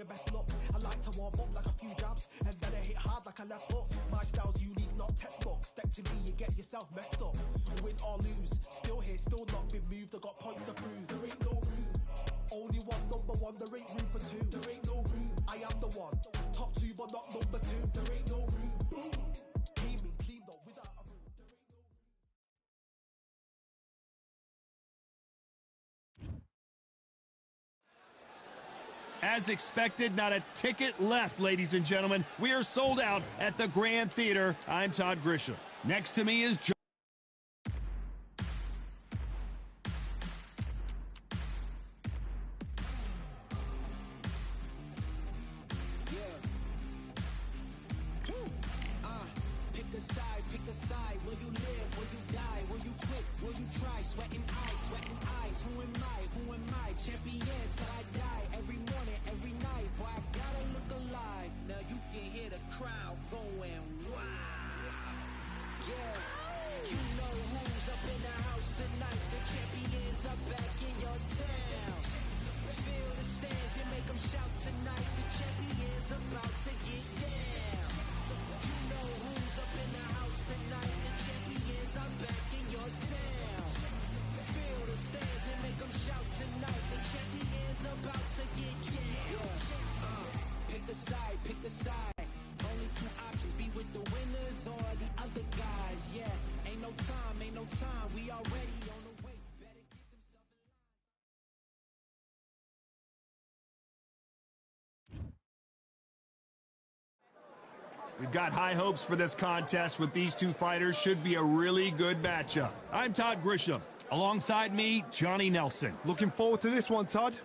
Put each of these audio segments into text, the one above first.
your best look. I like to warm up like a few jabs, and then I hit hard like a left hook. My style's unique, not textbook. Step to me, you get yourself messed up. Win or lose, still here, still not been moved. I got points to prove. There ain't no room. Only one number one, there ain't room for two. There ain't no room. I am the one. Top two, but not number two. There ain't no room. Boom. Clean though, without a room. There ain't no room. As expected, not a ticket left, ladies and gentlemen. We are sold out at the Grand Theater. I'm Todd Grisham. Next to me is John. Pick a side. Will you live? Will you die? Will you quit? Will you try? Sweating eyes. Who am I? Champion till I die. Every morning, every night. Boy, I gotta look alive. Now you can hear the crowd going wow. Yeah, you know who's up in the house tonight. The champions are back in your town. Feel the stands and make them shout tonight. The champions about to get down. You know who's up in the house tonight. The champions are back in your town. Feel the stands and make them shout tonight. The champions about to get down. Pick a side. Only two options, be with the winners or the other guys. Yeah, ain't no time. We already on the way. Better get themselves in line. We've got high hopes for this contest with these two fighters. Should be a really good matchup. I'm Todd Grisham. Alongside me, Johnny Nelson. Looking forward to this one, Todd.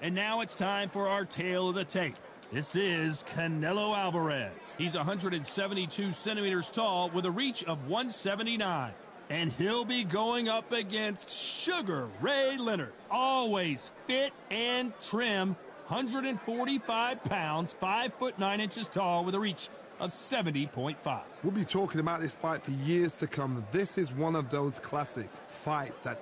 And now it's time for our tale of the tape. This is Canelo Alvarez. He's 172 centimeters tall with a reach of 179. And he'll be going up against Sugar Ray Leonard. Always fit and trim, 145 pounds, 5'9" tall with a reach of 70.5. We'll be talking about this fight for years to come. This is one of those classic fights that...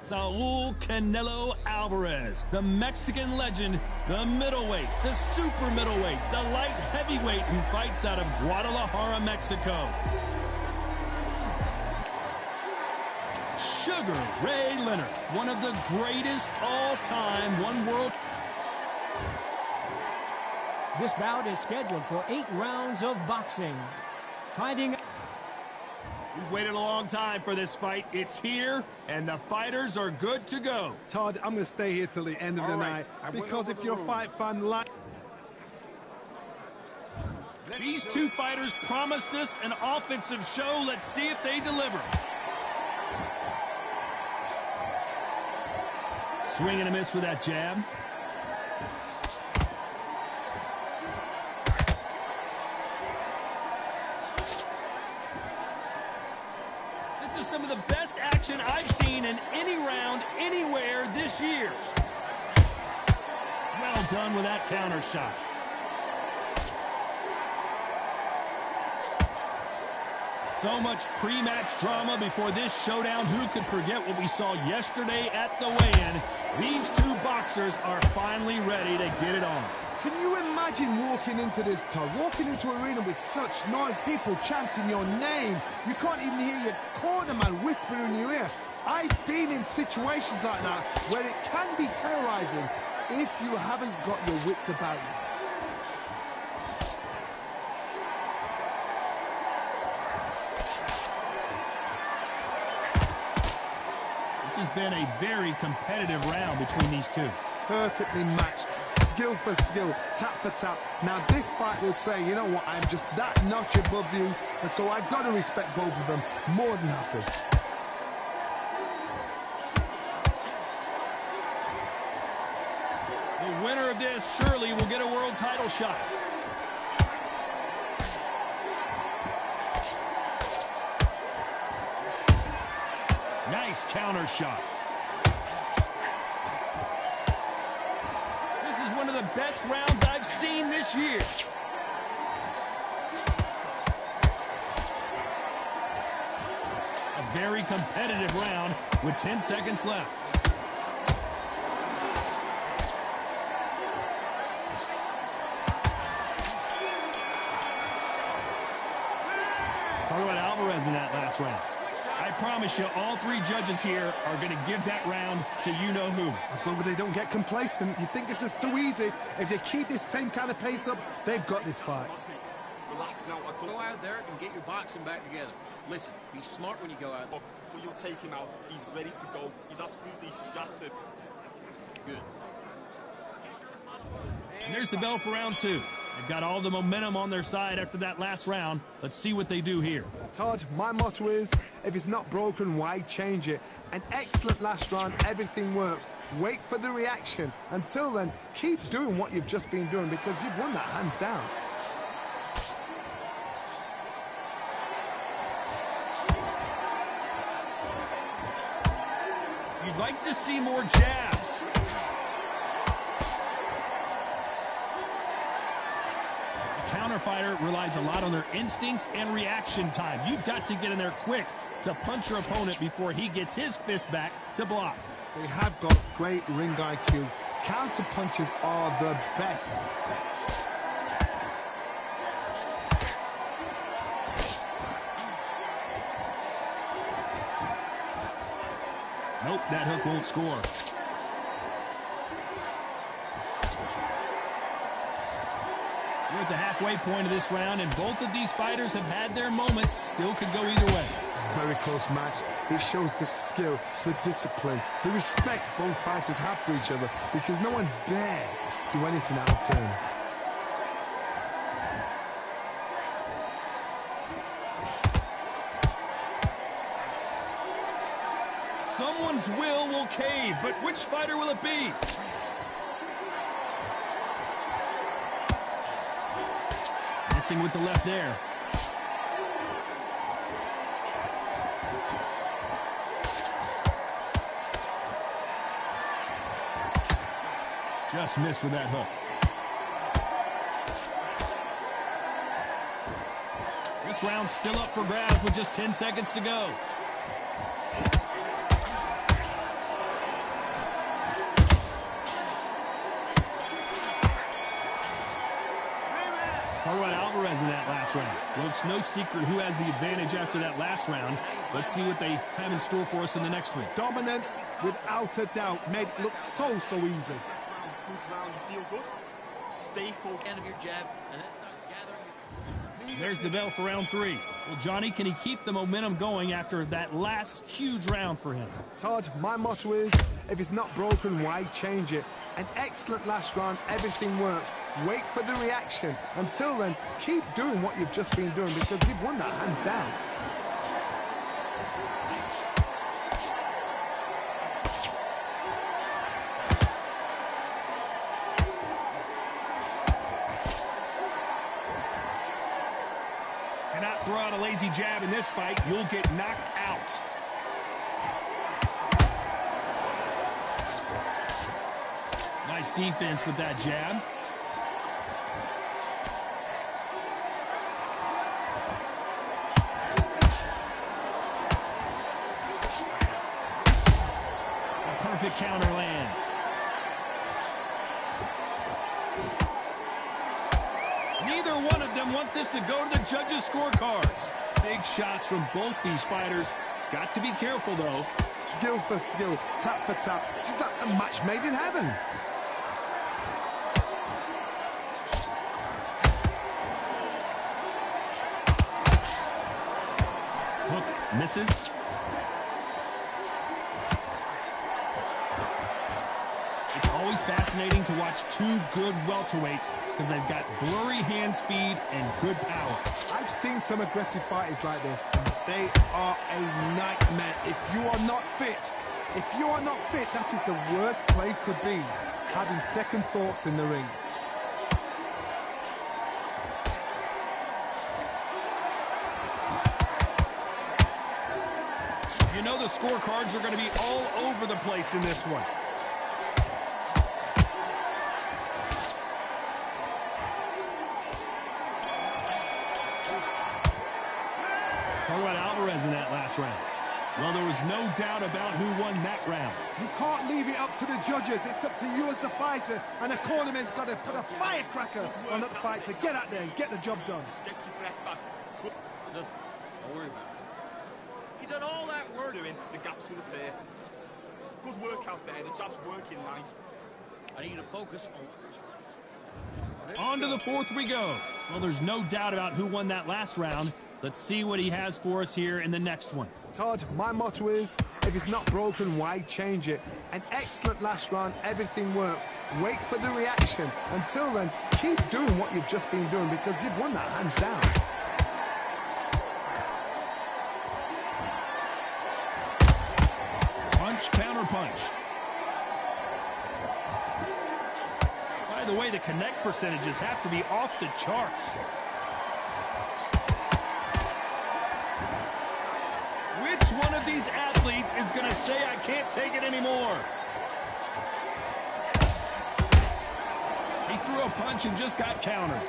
Saul Canelo Alvarez, the Mexican legend, the middleweight, the super middleweight, the light heavyweight who fights out of Guadalajara, Mexico. Sugar Ray Leonard, one of the greatest all-time one world. This bout is scheduled for 8 rounds of boxing. Fighting... We've waited a long time for this fight. It's here, and the fighters are good to go. Todd, I'm going to stay here till the end of the night, because if you're a fight fan like... These two fighters promised us an offensive show. Let's see if they deliver. Swing and a miss with that jab. This is some of the best action I've seen in any round, anywhere this year. Well done with that counter shot. So much pre-match drama before this showdown. Who could forget what we saw yesterday at the weigh-in? These two boxers are finally ready to get it on. Can you imagine walking into this, Todd? Walking into an arena with such noise, people chanting your name. You can't even hear your corner man whispering in your ear. I've been in situations like that where it can be terrorizing if you haven't got your wits about you. This has been a very competitive round between these two. Perfectly matched, skill for skill, tap for tap. Now this fight will say, you know what, I'm just that notch above you, and so I've got to respect both of them more than happy. The winner of this surely will get a world title shot. Nice counter shot. This is one of the best rounds I've seen this year. A very competitive round with 10 seconds left. Talk about Alvarez in that last round. I promise you, all three judges here are going to give that round to you-know-who. As long as they don't get complacent, you think this is too easy. If they keep this same kind of pace up, they've got this fight. Relax now. Go out there and get your boxing back together. Listen, be smart when you go out. But you'll take him out. He's ready to go. He's absolutely shattered. Good. And there's the bell for round two. They've got all the momentum on their side after that last round. Let's see what they do here. Todd, my motto is, if it's not broken, why change it? An excellent last round, everything works. Wait for the reaction. Until then, keep doing what you've just been doing because you've won that hands down. You'd like to see more jabs. The counterfighter relies a lot on their instincts and reaction time. You've got to get in there quick to punch your opponent before he gets his fist back to block. They have got great ring IQ. Counter punches are the best. Nope, that hook won't score. We're at the halfway point of this round, and both of these fighters have had their moments. Still could go either way. Very close match. It shows the skill, the discipline, the respect both fighters have for each other because no one dare do anything out of turn. Someone's will cave, but which fighter will it be? Missing with the left there. Just missed with that hook. This round's still up for grabs with just 10 seconds to go. Talk about Alvarez in that last round. Well, it's no secret who has the advantage after that last round. Let's see what they have in store for us in the next three. Dominance, without a doubt, made it look so easy. Good round. You feel good? Stay focused. End of your jab, and then start gathering. There's the bell for round three. Well, Johnny, can he keep the momentum going after that last huge round for him? Todd, my motto is, if it's not broken, why change it? An excellent last round, everything works. Wait for the reaction. Until then, keep doing what you've just been doing because you've won that hands down. Cannot throw out a lazy jab in this fight. You'll get knocked out. Nice defense with that jab. A perfect counter lands. Neither one of them want this to go to the judges' scorecards. Big shots from both these fighters. Got to be careful, though. Skill for skill, tap for tap. Just like a match made in heaven. Hook misses. It's always fascinating to watch two good welterweights because they've got blurry hand speed and good power. I've seen some aggressive fighters like this, and they are a nightmare. If you are not fit, that is the worst place to be, having second thoughts in the ring. You know the scorecards are going to be all over the place in this one. Talk about Alvarez in that last round. Well, there was no doubt about who won that round. You can't leave it up to the judges. It's up to you as the fighter, and the cornerman's got to put a firecracker on that fight to get out there and get the job done. Get your breath back. Listen, Don't worry about it. You done all that work doing the gaps through the pair. Good work out there. The job's working nice. I need you to focus on... On to the fourth we go. Well, there's no doubt about who won that last round. Let's see what he has for us here in the next one. Todd, my motto is, if it's not broken, why change it? An excellent last round, everything works. Wait for the reaction. Until then, keep doing what you've just been doing because you've won that hands down. Punch, counter punch. By the way, the connect percentages have to be off the charts. Which one of these athletes is going to say, I can't take it anymore? He threw a punch and just got countered.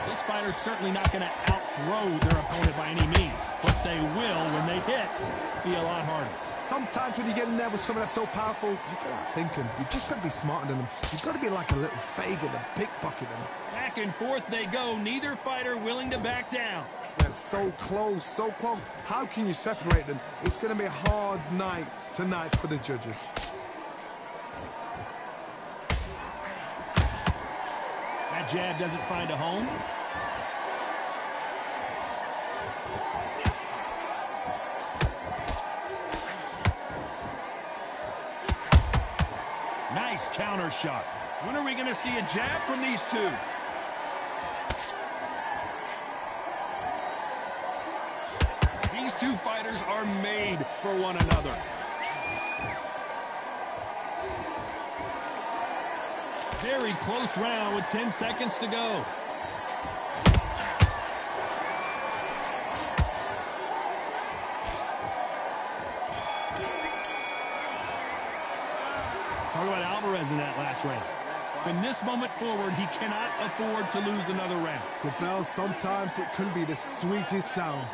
This fighter's certainly not going to outthrow their opponent by any means, but they will, when they hit, be a lot harder. Sometimes when you get in there with someone that's so powerful, you've got to start thinking. You've just got to be smarter than them. You've got to be like a little Fagin and pickpocket them. Back and forth they go, neither fighter willing to back down. They're so close, so close. How can you separate them? It's going to be a hard night tonight for the judges. That jab doesn't find a home. Nice counter shot. When are we going to see a jab from these two? These two fighters are made for one another. Very close round with 10 seconds to go. Talk about Alvarez in that last round. From this moment forward, he cannot afford to lose another round. The bell, sometimes it can be the sweetest sound.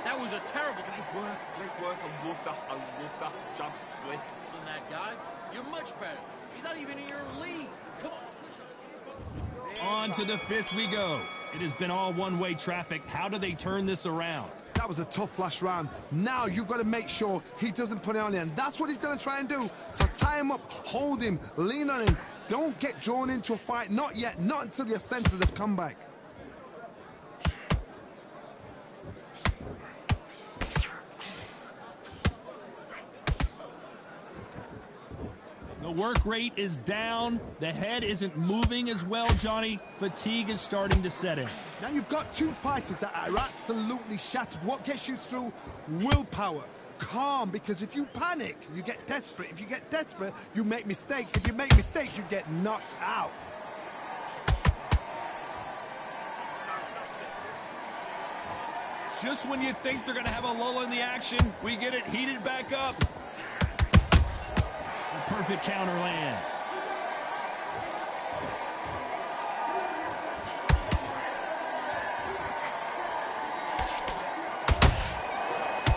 That was a terrible... Great work. I love that. I love that. Jab slick. on that guy. You're much better. He's not even in your league. Come on. On to the fifth we go. It has been all one-way traffic. How do they turn this around? That was a tough last round. Now you've got to make sure he doesn't put it on you, and that's what he's going to try and do. So tie him up, hold him, lean on him. Don't get drawn into a fight. Not yet. Not until your senses have come back. The work rate is down. The head isn't moving as well, Johnny. Fatigue is starting to set in. Now you've got two fighters that are absolutely shattered. What gets you through? Willpower. Calm, because if you panic, you get desperate. If you get desperate, you make mistakes. If you make mistakes, you get knocked out. Just when you think they're going to have a lull in the action, we get it heated back up. The perfect counter lands.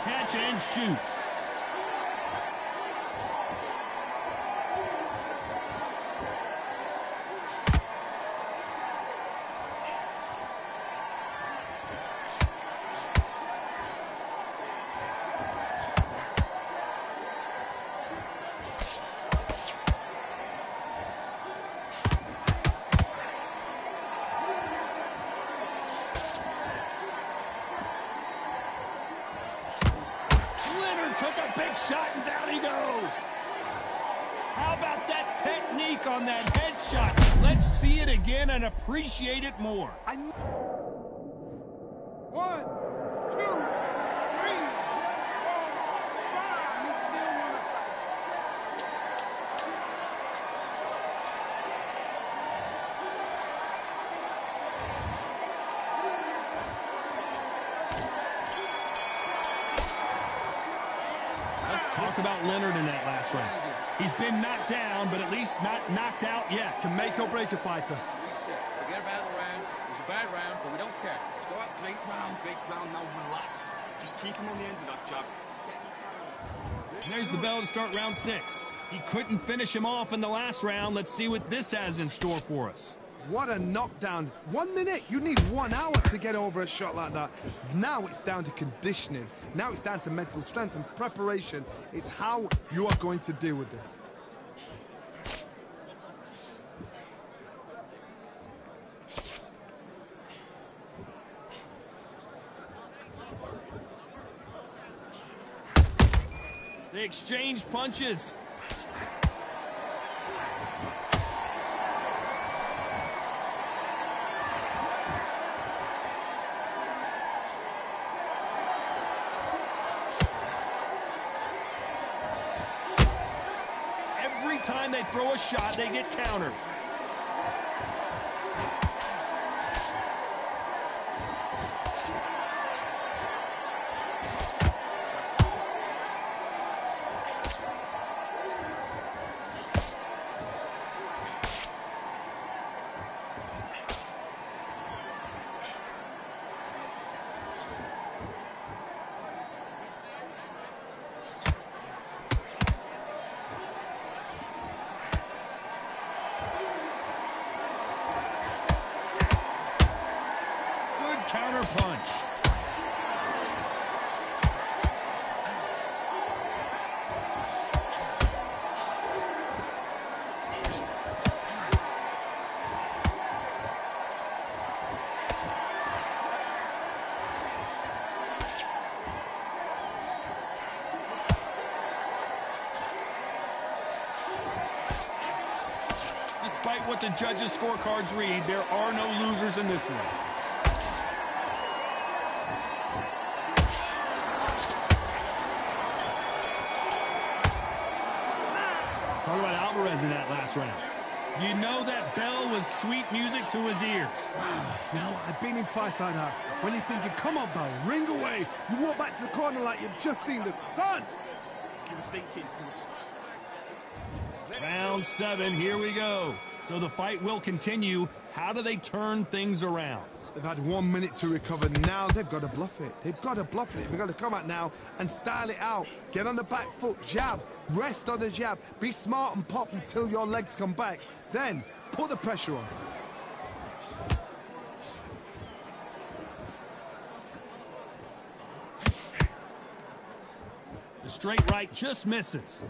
Catch and shoot. Took a big shot and down he goes. How about that technique on that headshot? Let's see it again and appreciate it more. 1, 2, 3, 4, 5. You still want to fight. Let's talk about Leonard in that last round. He's been knocked down, but at least not knocked out yet. Can make or break a fighter. Forget about the round. It was a bad round, but we don't care. Let's go out. Great round, now relax. Just keep him on the end of that jab. There's the bell to start round 6. He couldn't finish him off in the last round. Let's see what this has in store for us. What a knockdown. 1 minute, you need 1 hour to get over a shot like that. Now it's down to conditioning. Now it's down to mental strength and preparation. It's how you are going to deal with this. They exchange punches. Every time they throw a shot, they get countered. Counter punch. Despite what the judges' scorecards read, there are no losers in this one. Talk about Alvarez in that last round. You know that bell was sweet music to his ears. Wow, you know what? I've been in fights like that. When you're thinking, come on, bell, ring away. You walk back to the corner like you've just seen the sun. You were thinking. Round 7, here we go. So the fight will continue. How do they turn things around? They've had 1 minute to recover. Now they've got to bluff it. They've got to bluff it. They've got to come out now and style it out. Get on the back foot, jab, rest on the jab. Be smart and pop until your legs come back. Then put the pressure on. The straight right just misses.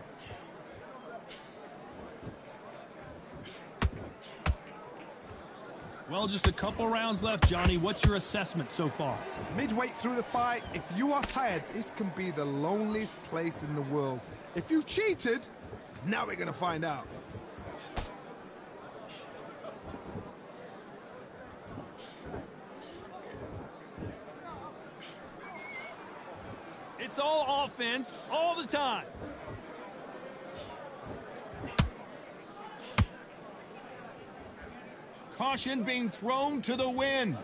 Well, just a couple rounds left, Johnny. What's your assessment so far? Midway through the fight, if you are tired, this can be the loneliest place in the world. If you cheated, now we're going to find out. It's all offense all the time. Caution being thrown to the wind.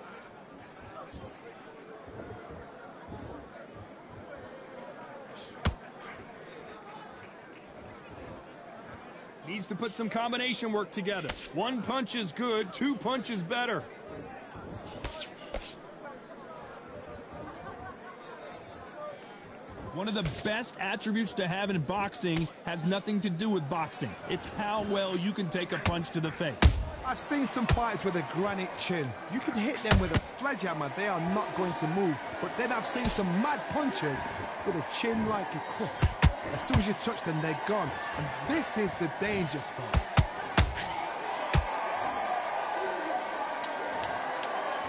Needs to put some combination work together. 1 punch is good, 2 punches better. One of the best attributes to have in boxing has nothing to do with boxing. It's how well you can take a punch to the face. I've seen some fighters with a granite chin. You can hit them with a sledgehammer, they are not going to move. But then I've seen some mad punchers with a chin like a cliff. As soon as you touch them, they're gone. And this is the danger spot.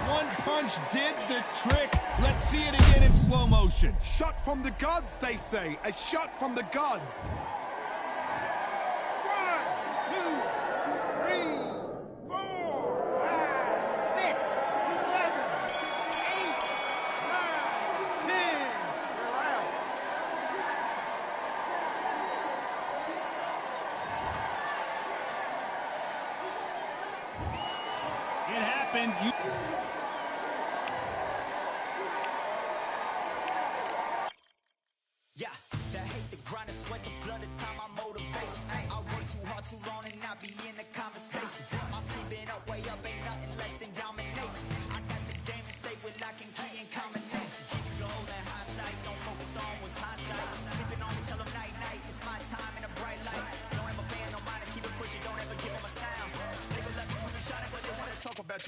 One punch did the trick. Let's see it again in slow motion. Shot from the gods, they say. A shot from the gods. 1, 2, 3, 4, 5, 6, 7, 8, 9, 10. You're out. It happened. Yeah, the hate, the grind, the sweat, the blood, the time, my motivation. I work too hard, too long, and not be in the conversation. My team been up, way up, ain't nothing less than domination. I got the game and safe with lock and key and combination. Keep it gold and hindsight, don't focus on what's hindsight. Sleeping on me, tell them night, night, it's my time in a bright light. No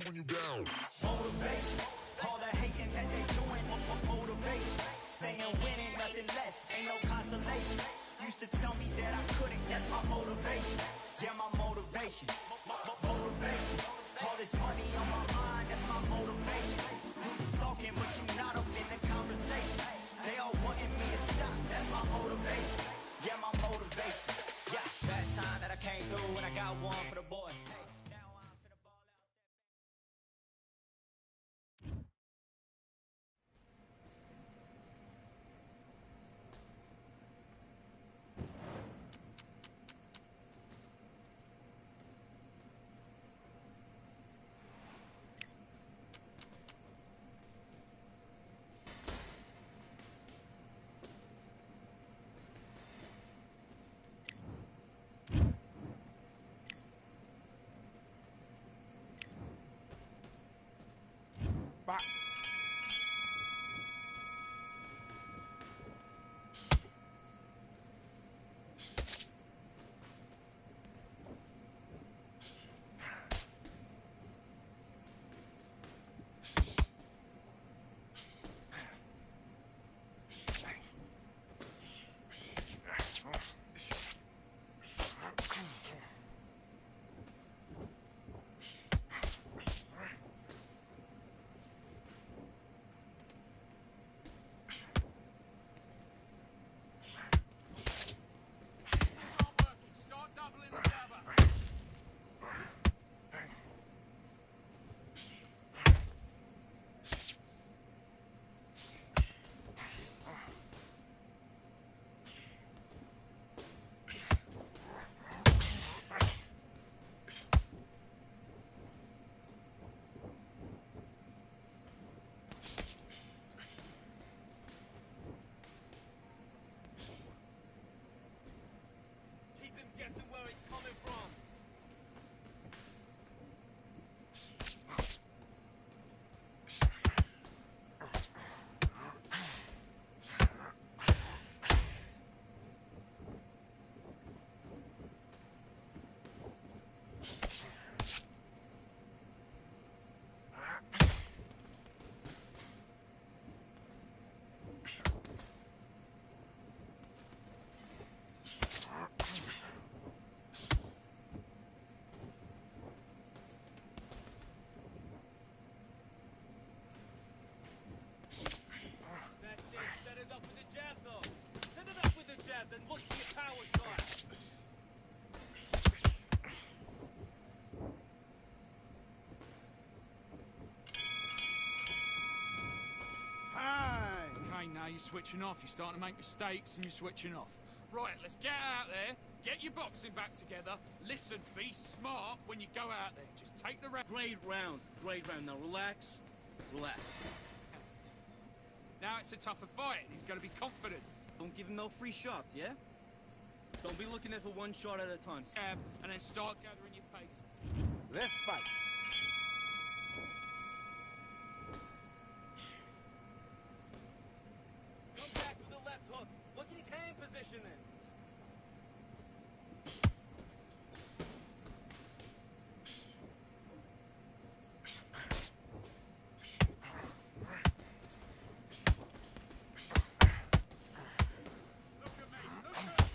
when you down. Motivation, all the hating that they doing, motivation. Staying winning, nothing less, ain't no consolation. Used to tell me that I couldn't, that's my motivation. Yeah, my motivation, motivation. All this money on my mind, that's my motivation. You talking, but you not up in the conversation. They all wanting me to stop, that's my motivation. Yeah, my motivation. Yeah, that time that I came through and I got one for the boy. Hey, now I'm finna ball out. Back. Start doubling the jabber. Keep him guessing where he's coming from. That's it. Set it up with the jab, though. Set it up with the jab, then look for your power shot. Time. Okay, now you're switching off. You're starting to make mistakes and you're switching off. Right, let's get out there. Get your boxing back together. Listen, be smart when you go out there. Just take the round. Great round. Great round. Now relax. Relax. Now it's a tougher fight. He's got to be confident. Don't give him no free shots, yeah? Don't be looking at for one shot at a time. Jab, and then start gathering your pace. Let's fight. Come back with the left hook. Look at his hand position then. Look at me. Look at me.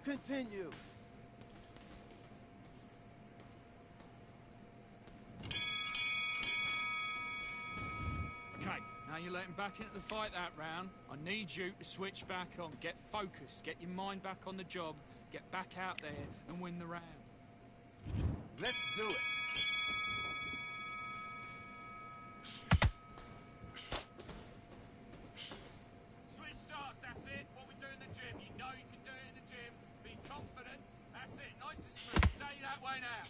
continue. Okay, now you're letting back into the fight that round. I need you to switch back on. Get focused. Get your mind back on the job. Get back out there and win the round. Let's do it. Switch starts, that's it. What we do in the gym. You know you can do it in the gym. Be confident. That's it. Nice and smooth. Stay that way now.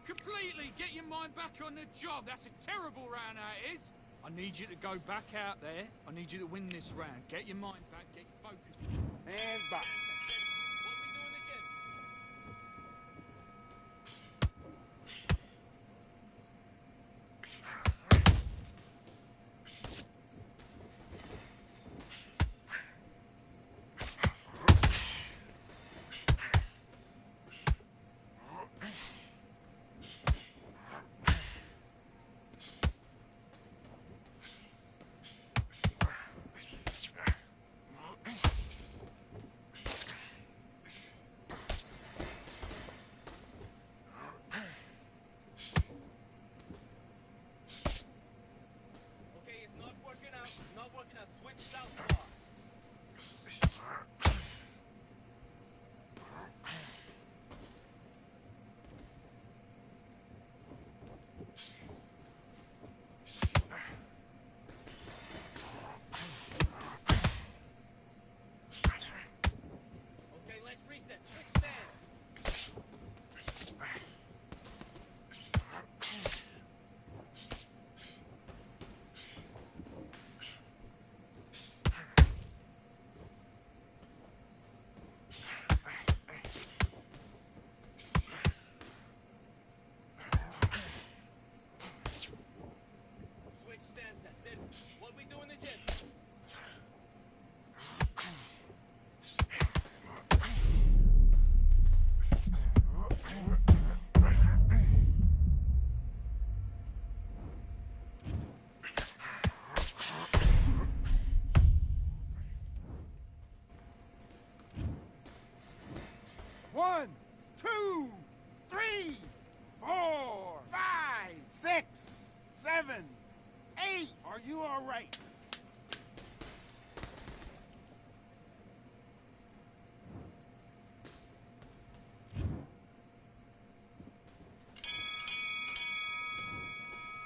Completely get your mind back on the job. That's a terrible round, that is. I need you to go back out there. I need you to win this round. Get your mind back, get your focus. And box. What we do in the gym? One, two, 3, 4, 5, 6, 7, 8. Are you all right?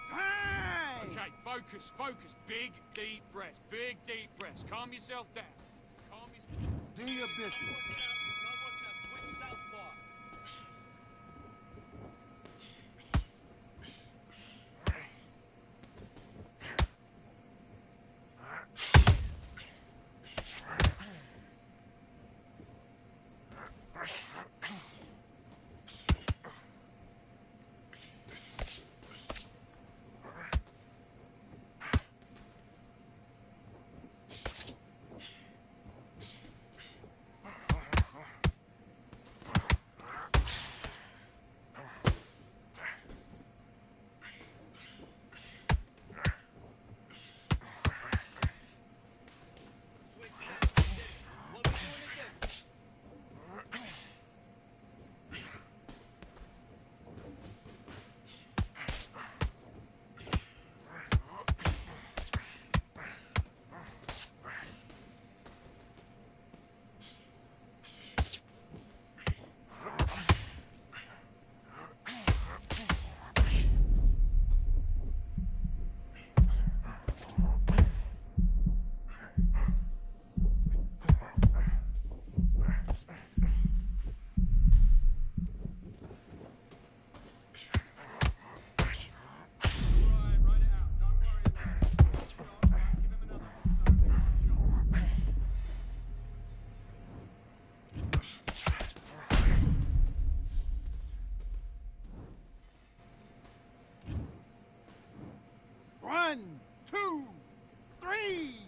Time! Okay, focus, focus. Big, deep breaths. Big, deep breaths. Calm yourself down. Calm yourself. Do your business. 1, 2, 3.